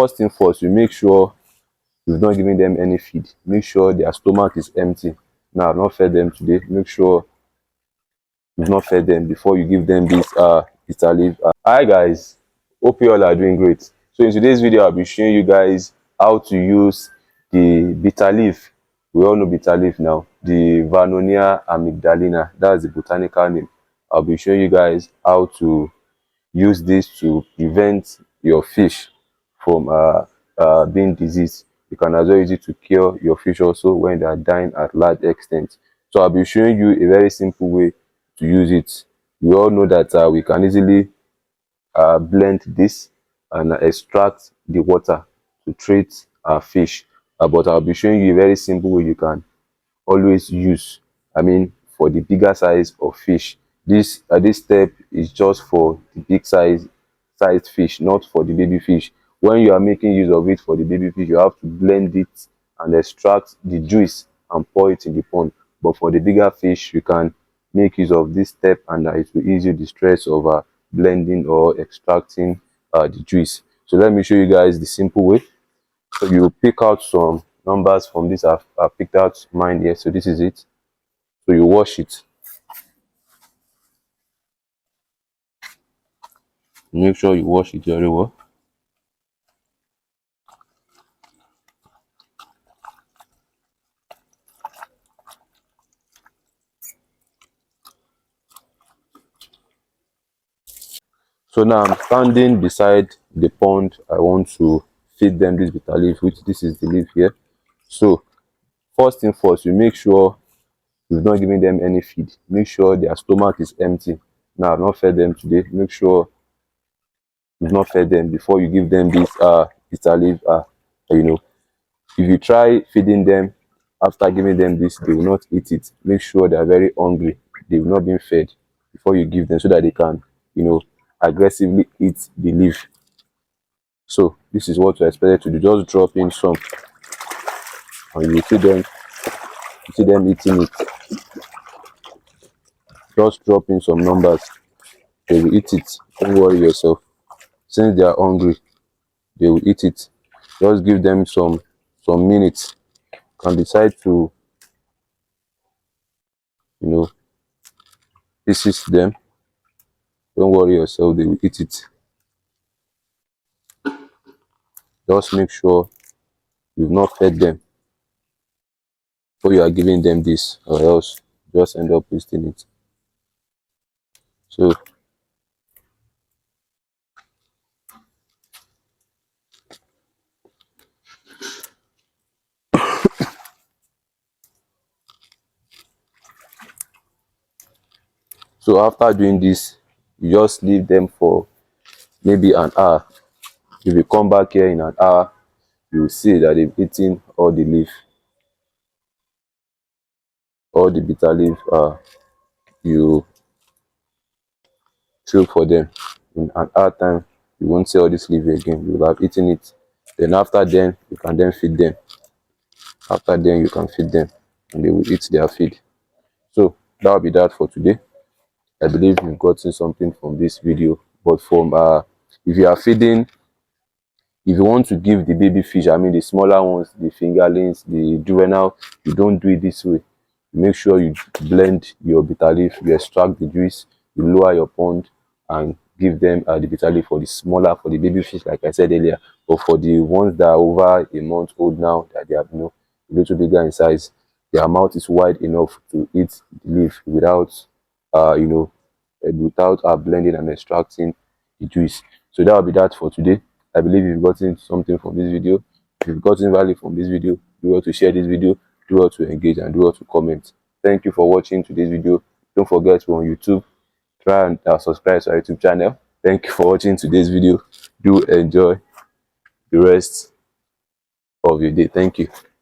first thing first, you make sure you've not given them any feed. Make sure their stomach is empty. Now, I've not fed them today. Make sure you've not fed them before you give them this bitter leaf. Hi guys, hope you all are doing great. So in today's video, I'll be showing you guys how to use the bitter leaf. We all know bitter leaf now, the Vernonia amygdalina. That's the botanical name. I'll be showing you guys how to use this to prevent your fish from being diseased. You can as well use it to cure your fish also when they are dying at large extent. So I'll be showing you a very simple way to use it. We all know that we can easily blend this and extract the water to treat our fish, but I'll be showing you a very simple way you can always use, for the bigger size of fish. This step is just for the big sized fish, not for the baby fish. When you are making use of it for the baby fish, you have to blend it and extract the juice and pour it in the pond. But for the bigger fish, you can make use of this step, and it will ease you the stress of blending or extracting the juice. So let me show you guys the simple way. So you pick out some numbers from this. I've picked out mine here. So this is it. So you wash it. Make sure you wash it very well. So now I'm standing beside the pond. I want to feed them this bitter leaf, which this is the leaf here. So first thing first, you make sure you've not given them any feed. Make sure their stomach is empty. Now, I've not fed them today. Make sure you've not fed them before you give them this bitter leaf. If you try feeding them after giving them this, they will not eat it. Make sure they are very hungry. They will not be fed before you give them, so that they can, aggressively eat the leaf. So this is what you're expected to do. Just drop in some, and you see them eating it. Just drop in some numbers. They will eat it. Don't worry yourself. Since they are hungry, they will eat it. Just give them some minutes. You can decide to, pieces them. Don't worry yourself, they will eat it. Just make sure you've not fed them before you are giving them this, or else just end up wasting it. So after doing this, you just leave them for maybe an hour. If you come back here in an hour, you will see that they've eaten all the leaf, all the bitter leaf you threw for them. In an hour time, you won't see all this leaf again. You will have eaten it. Then after then, you can then feed them. After then, you can feed them, and they will eat their feed. So that will be that for today. I believe you've gotten something from this video. But from if you are feeding, if you want to give the baby fish, the smaller ones, the fingerlings, the juvenile, you don't do it this way. Make sure you blend your bitter leaf, you extract the juice, you lower your pond, and give them the bitter leaf for the smaller, for the baby fish, like I said earlier. But for the ones that are over a month old now, that they are a little bigger in size, their mouth is wide enough to eat the leaf without blending and extracting the juice. So that will be that for today. I believe you've gotten something from this video. If you've gotten value from this video, do well to share this video, do well to engage, and do well to comment. Thank you for watching today's video. Don't forget, we're on YouTube. Try and subscribe to our YouTube channel. Thank you for watching today's video. Do enjoy the rest of your day. Thank you.